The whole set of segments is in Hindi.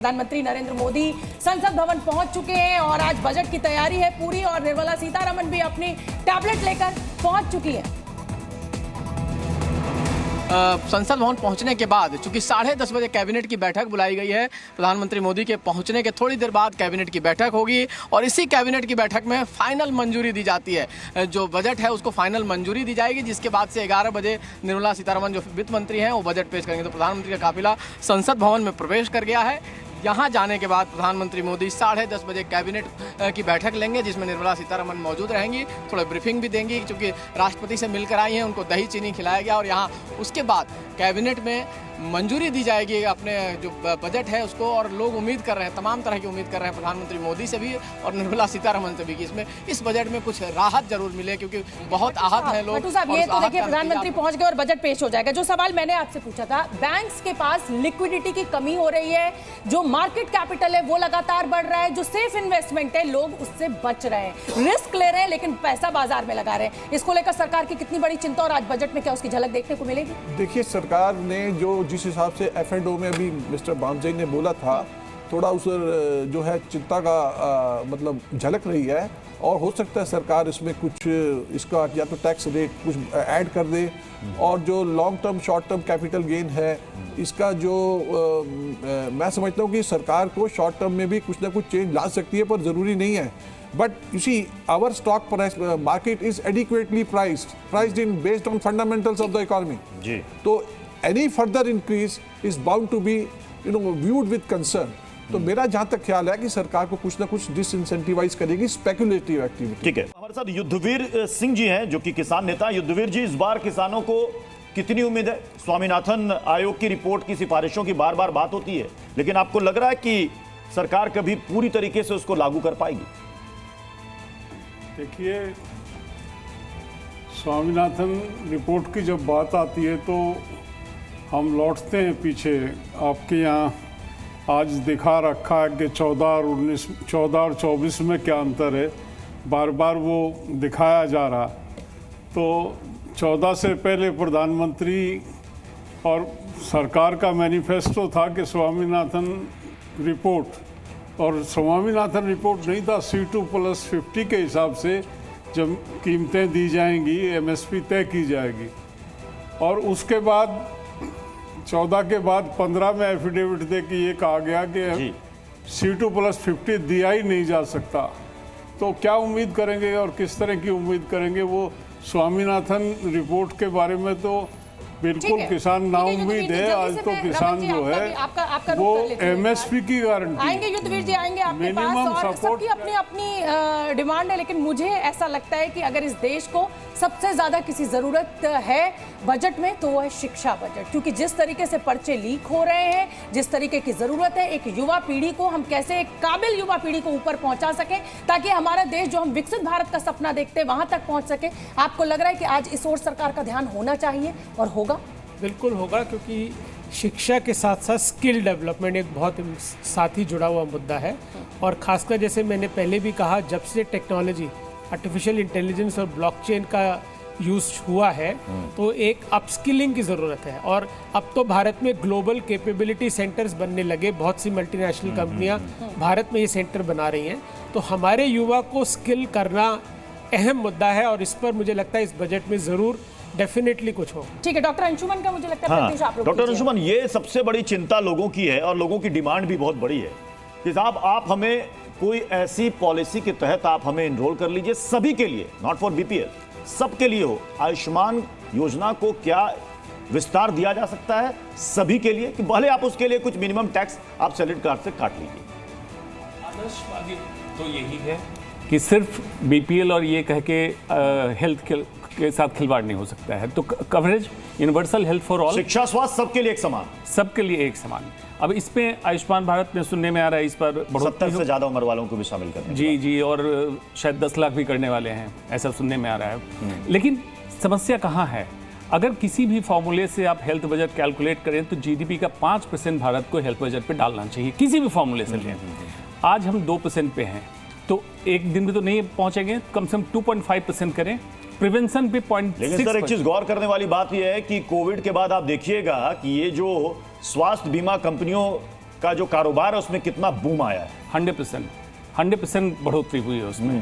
प्रधानमंत्री नरेंद्र मोदी संसद भवन पहुंच चुके हैं और आज बजट की तैयारी है पूरी और निर्मला सीतारमण भी अपनी टैबलेट लेकर पहुंच चुकी है। संसद भवन पहुंचने के बाद चूंकि 10:30 बजे कैबिनेट की बैठक बुलाई गई है, प्रधानमंत्री मोदी के पहुंचने के थोड़ी देर बाद कैबिनेट की बैठक होगी और इसी कैबिनेट की बैठक में फाइनल मंजूरी दी जाती है। जो बजट है उसको फाइनल मंजूरी दी जाएगी, जिसके बाद से 11 बजे निर्मला सीतारमण जो वित्त मंत्री हैं वो बजट पेश करेंगे। तो प्रधानमंत्री का काफिला संसद भवन में प्रवेश कर गया है। यहाँ जाने के बाद प्रधानमंत्री मोदी 10:30 बजे कैबिनेट की बैठक लेंगे, जिसमें निर्मला सीतारमण मौजूद रहेंगी, थोड़ा ब्रीफिंग भी देंगी क्योंकि राष्ट्रपति से मिलकर आई हैं, उनको दही चीनी खिलाया गया और यहाँ उसके बाद कैबिनेट में मंजूरी दी जाएगी अपने जो बजट है उसको। और लोग उम्मीद कर रहे हैं, तमाम तरह की उम्मीद कर रहे हैं प्रधानमंत्री मोदी से भी और निर्मला सीतारमण से भी कि इसमें इस बजट में कुछ राहत जरूर मिले, क्योंकि बहुत आहत हैं लोग। ये तो देखिए प्रधानमंत्री पहुंच गए और बजट पेश हो जाएगा। जो सवाल मैंने आपसे पूछा था, बैंक्स के पास लिक्विडिटी की कमी हो रही है, जो मार्केट कैपिटल है वो लगातार बढ़ रहा है, जो सेफ इन्वेस्टमेंट है लोग उससे बच रहे हैं, रिस्क ले रहे हैं लेकिन पैसा बाजार में लगा रहे हैं। इसको लेकर सरकार की कितनी बड़ी चिंता और आज बजट में क्या उसकी झलक देखने को मिलेगी? देखिए, सरकार ने जो जिस हिसाब से F&O में अभी मिस्टर बामजई ने बोला था, थोड़ा उस जो है चिंता का मतलब झलक रही है और हो सकता है सरकार इसमें कुछ इसका या तो टैक्स रेट कुछ ऐड कर दे और जो long term short term capital gain है इसका जो मैं समझता हूँ कि सरकार को शॉर्ट टर्म में भी कुछ ना कुछ चेंज ला सकती है, पर ज़रूरी नहीं है। But you see, our stock price market is adequately priced in based on fundamentals of the economy. जी. तो any further increase is bound to be, viewed with concern. तो मेरा जहां तक ख्याल है कि सरकार को कुछ ना कुछ डिसइंसेंटिवाइज करेगी स्पेकुलेटिव एक्टिविटी। ठीक है, हमारे साथ युद्धवीर सिंह जी हैं जो कि किसान नेता। युद्धवीर जी, इस बार किसानों को कितनी उम्मीद है? स्वामीनाथन आयोग की रिपोर्ट की सिफारिशों की बार बार बात होती है, लेकिन आपको लग रहा है कि सरकार कभी पूरी तरीके से उसको लागू कर पाएगी? देखिए, स्वामीनाथन रिपोर्ट की जब बात आती है तो हम लौटते हैं पीछे। आपके यहाँ आज दिखा रखा है कि 14 और 24 में क्या अंतर है, बार बार वो दिखाया जा रहा। तो 14 से पहले प्रधानमंत्री और सरकार का मैनिफेस्टो था कि स्वामीनाथन रिपोर्ट, और स्वामीनाथन रिपोर्ट नहीं था, C2+50 के हिसाब से जब कीमतें दी जाएंगी, MSP तय की जाएगी। और उसके बाद 14 के बाद 15 में एफिडेविट दे कि ये कहा गया कि C2+50 दिया ही नहीं जा सकता। तो क्या उम्मीद करेंगे और किस तरह की उम्मीद करेंगे? वो स्वामीनाथन रिपोर्ट के बारे में तो बिल्कुल किसान नाउम्मीद है। आज तो किसान जो है वो MSP की गारंटी। आएंगे युद्धवीर जी, आएंगे आपके पास और सबकी अपनी अपनी डिमांड है, लेकिन मुझे ऐसा लगता है कि अगर इस देश को सबसे ज्यादा किसी जरूरत है बजट में तो वो है शिक्षा बजट, क्योंकि जिस तरीके से पर्चे लीक हो रहे हैं, जिस तरीके की जरूरत है एक युवा पीढ़ी को, हम कैसे एक काबिल युवा पीढ़ी को ऊपर पहुंचा सके ताकि हमारा देश जो हम विकसित भारत का सपना देखते हैं वहां तक पहुंच सके। आपको लग रहा है कि आज इस ओर सरकार का ध्यान होना चाहिए और होगा? बिल्कुल होगा, क्योंकि शिक्षा के साथ साथ स्किल डेवलपमेंट एक बहुत साथ ही जुड़ा हुआ मुद्दा है। और खासकर जैसे मैंने पहले भी कहा, जब से टेक्नोलॉजी, आर्टिफिशियल इंटेलिजेंस और ब्लॉकचेन का यूज हुआ है तो एक अपस्किलिंग की ज़रूरत है। और अब तो भारत में ग्लोबल कैपेबिलिटी सेंटर्स बनने लगे, बहुत सी मल्टीनेशनल कंपनियां भारत में ये सेंटर बना रही हैं। तो हमारे युवा को स्किल करना अहम मुद्दा है और इस पर मुझे लगता है इस बजट में ज़रूर डेफिनेटली कुछ हो। ठीक है, डॉक्टर अंशुमन का मुझे लगता है डॉक्टर अंशुमन, ये सबसे बड़ी चिंता लोगों की है और लोगों की डिमांड भी बहुत बड़ी है कि साहब आप हमें कोई ऐसी पॉलिसी के तहत आप हमें एनरोल कर लीजिए सभी के लिए, नॉट फॉर BPL, सबके लिए हो। आयुष्मान योजना को क्या विस्तार दिया जा सकता है सभी के लिए कि भले आप उसके लिए कुछ मिनिमम टैक्स आप सैलरी कार्ड से काट लीजिए? आदर्शवादी तो यही है कि सिर्फ BPL और ये कह के हेल्थ के साथ खिलवाड़ नहीं हो सकता है। तो coverage, universal health for all, शिक्षा, स्वास्थ्य सबके लिए एक समान, सबके लिए एक समान। अब इसमें आयुष्मान भारत में सुनने में आ रहा है इस पर 70 से ज्यादा उम्र वालों को भी शामिल करने। जी, और शायद 10 लाख भी करने वाले हैं, ऐसा सुनने में आ रहा है। लेकिन समस्या कहाँ है? अगर किसी भी फॉर्मूले से आप हेल्थ बजट कैलकुलेट करें तो GDP का 5% भारत को हेल्थ बजट पे डालना चाहिए, किसी भी फॉर्मूले से लें। आज हम 2% पे हैं, तो एक दिन में तो नहीं पहुंचेंगे, कम से कम 2.5% करें। प्रिवेंशन पे 0.6। लेकिन सर, एक चीज गौर करने वाली बात यह है कि कोविड के बाद आप देखिएगा कि ये जो स्वास्थ्य बीमा कंपनियों का जो कारोबार है उसमें कितना बूम आया है। 100% बढ़ोतरी हुई है उसमें।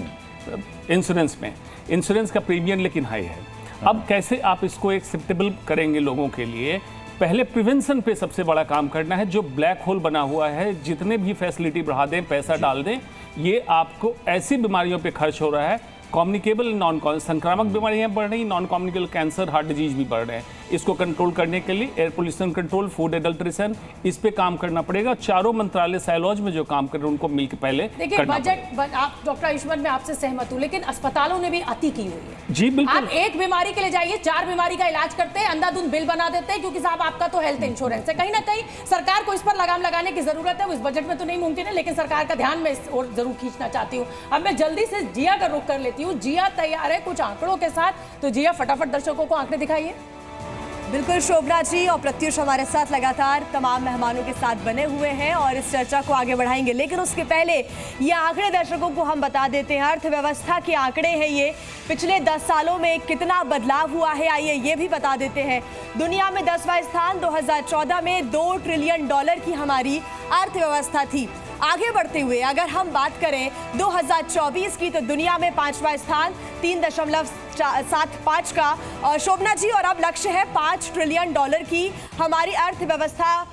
इंश्योरेंस का प्रीमियम लेकिन हाई है। अब कैसे आप इसको एक्सेप्टेबल करेंगे लोगों के लिए? पहले प्रिवेंशन पे सबसे बड़ा काम करना है। जो ब्लैक होल बना हुआ है, जितने भी फैसिलिटी बढ़ा दें, पैसा डाल दें, ये आपको ऐसी बीमारियों पे खर्च हो रहा है। कम्युनिकेबल नॉन संक्रामक बीमारियां बढ़ रही, non communicable cancer, heart disease भी बढ़ रहे हैं। इसको कंट्रोल करने के लिए air pollution control, food adulteration, इस पे काम करना पड़ेगा। चारों मंत्रालय साइलॉज में जो काम कर रहे हैं उनको मिलकर पहले देखिए बजट। आप डॉक्टर आयुष्मान, मैं आपसे सहमत हूं, लेकिन अस्पतालों ने भी अति की हुई है। जी बिल्कुल। आप एक बीमारी के लिए जाइए, 4 बीमारी का इलाज करते हैं, अंधाधुंध बिल बना देते हैं, क्योंकि साहब आपका तो हेल्थ इंश्योरेंस है। कहीं ना कहीं सरकार को इस पर लगाम लगाने की जरूरत है। वो इस बजट में तो नहीं मुमकिन है, लेकिन सरकार का ध्यान मैं इस ओर जरूर खींचना चाहती हूँ। अब मैं जल्दी से जिया का रुख कर लेती हूँ। जिया तैयार है कुछ आंकड़ों के साथ, तो जिया फटाफट दर्शकों को आंकड़े दिखाइए। बिल्कुल शोभना जी, और प्रत्युष हमारे साथ लगातार तमाम मेहमानों के साथ बने हुए हैं और इस चर्चा को आगे बढ़ाएंगे। लेकिन उसके पहले ये आंकड़े दर्शकों को हम बता देते हैं। अर्थव्यवस्था के आंकड़े हैं ये। पिछले 10 सालों में कितना बदलाव हुआ है, आइए ये भी बता देते हैं। दुनिया में 10वां स्थान, 2014 में $2 ट्रिलियन की हमारी अर्थव्यवस्था थी। आगे बढ़ते हुए अगर हम बात करें 2024 की, तो दुनिया में 5वां स्थान, 3.75 का। और शोभना जी, और अब लक्ष्य है $5 ट्रिलियन की हमारी अर्थव्यवस्था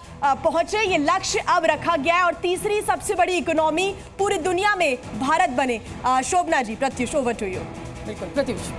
पहुंचे। ये लक्ष्य अब रखा गया है और तीसरी सबसे बड़ी इकोनॉमी पूरी दुनिया में भारत बने। शोभना जी, प्रत्युष, ओवर टू यू। बिल्कुल प्रत्युष।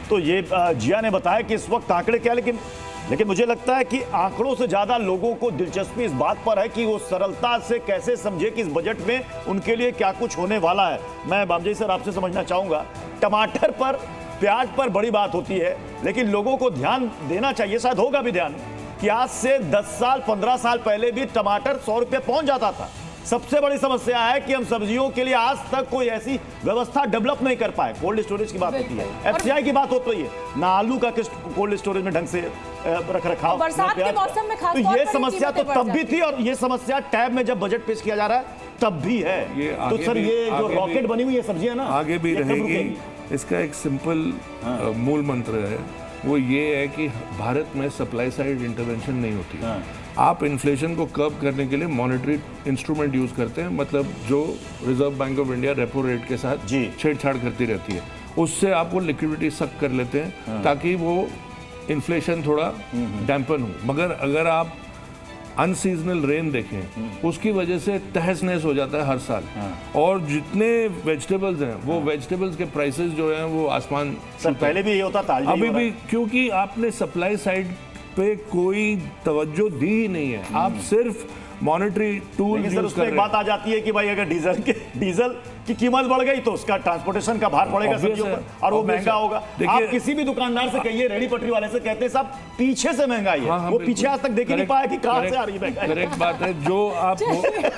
तो ये जिया ने बताया कि इस वक्त आंकड़े क्या, लेकिन मुझे लगता है कि आंकड़ों से ज्यादा लोगों को दिलचस्पी इस बात पर है कि वो सरलता से कैसे समझे कि इस बजट में उनके लिए क्या कुछ होने वाला है। मैं बामजई सर आपसे समझना चाहूंगा, टमाटर पर, प्याज पर बड़ी बात होती है, लेकिन लोगों को ध्यान देना चाहिए, शायद होगा भी ध्यान, कि आज से 10 साल 15 साल पहले भी टमाटर 100 रुपये पहुंच जाता था। सबसे बड़ी समस्या है कि हम सब्जियों के लिए आज तक कोई ऐसी व्यवस्था डेवलप नहीं कर पाए। कोल्ड स्टोरेज की बात होती है, एफसीआई की बात होती है, ना आलू का किस कोल्ड स्टोरेज में ढंग से रख रखाव, बरसात के मौसम में खास तो तौर ये पर समस्या तो तब भी थी और ये समस्या टैब में जब बजट पेश किया जा रहा है तब भी है। तो सर ये जो रॉकेट बनी हुई है सब्जियां ना, आगे भी रहेगी। इसका एक सिंपल मूल मंत्र है, वो ये है कि भारत में सप्लाई साइड इंटरवेंशन नहीं होती। आप इन्फ्लेशन को कर्ब करने के लिए मॉनेटरी इंस्ट्रूमेंट यूज करते हैं, मतलब जो reserve bank of India repo rate के साथ छेड़छाड़ करती रहती है, उससे आप वो लिक्विडिटी सक कर लेते हैं ताकि वो इन्फ्लेशन थोड़ा डैम्पन हो। मगर अगर आप अनसीजनल रेन देखें, उसकी वजह से तहस नहस हो जाता है हर साल। और जितने वेजिटेबल्स हैं, वो वेजिटेबल्स के प्राइसेस जो हैं वो आसमान सर पहले भी ये होता था, अभी भी, क्योंकि आपने सप्लाई साइड पे कोई तवज्जो दी ही नहीं है। आप सिर्फ मॉनेटरी टूल यूज कर रहे हैं। एक बात आ जाती है कि भाई अगर डीजल की कीमत बढ़ गई तो उसका ट्रांसपोर्टेशन का भार पड़ेगा सब्जियों पर और वो महंगा होगा। आप किसी भी दुकानदार से कहिए, रेडी पटरी वाले से कहते हैं साहब पीछे से महंगाई है, वो पीछे आज तक देख ही नहीं पाया कि कहां से आ रही है महंगाई। करेक्ट बात है। जो आप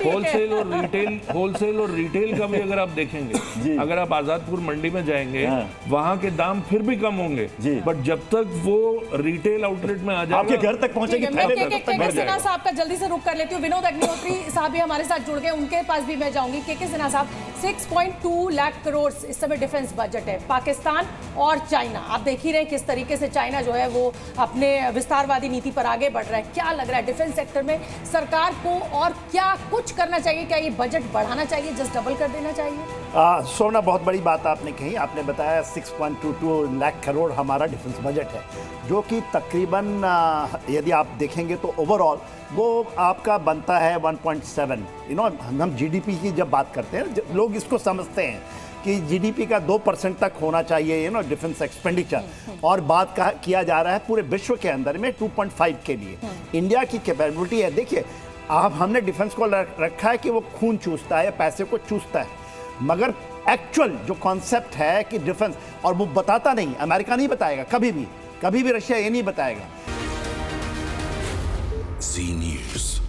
होलसेल और रिटेल का भी अगर आप देखेंगे, अगर आप आजादपुर मंडी में जाएंगे, वहां के दाम फिर भी कम होंगे, बट जब तक वो रिटेल आउटलेट में आ जाएगा, आपके घर तक पहुंचेगी। सिन्हा साहब का जल्दी से रुक कर लेती हूँ। विनोद अग्निहोत्री साहब भी हमारे साथ जुड़ गए, उनके पास भी मैं जाऊंगी। के सिन्हा साहब, 6.2 लाख करोड़ इस समय डिफेंस बजट है। पाकिस्तान और चाइना, आप देख ही रहे हैं किस तरीके से चाइना जो है वो अपने विस्तारवादी नीति पर आगे बढ़ रहा है। क्या लग रहा है डिफेंस सेक्टर में सरकार को और क्या कुछ करना चाहिए? क्या ये बजट बढ़ाना चाहिए, जस्ट डबल कर देना चाहिए? सोना, बहुत बड़ी बात आपने कही। आपने बताया 6.22 लाख करोड़ हमारा डिफेंस बजट है, जो कि तकरीबन यदि आप देखेंगे तो ओवरऑल वो आपका बनता है 1.7। हम जीडीपी की जब बात करते हैं, लोग इसको समझते हैं कि जीडीपी का 2% तक होना चाहिए डिफेंस एक्सपेंडिचर, और बात किया जा रहा है पूरे विश्व के अंदर में 2.5 के लिए। इंडिया की कैपेबिलिटी है, देखिए आप, हमने डिफेंस को रखा है कि वो खून चूसता है, पैसे को चूसता है, मगर एक्चुअल जो कॉन्सेप्ट है कि डिफेंस, और वो बताता नहीं, अमेरिका नहीं बताएगा कभी भी रशिया ये नहीं बताएगा। जी न्यूज़।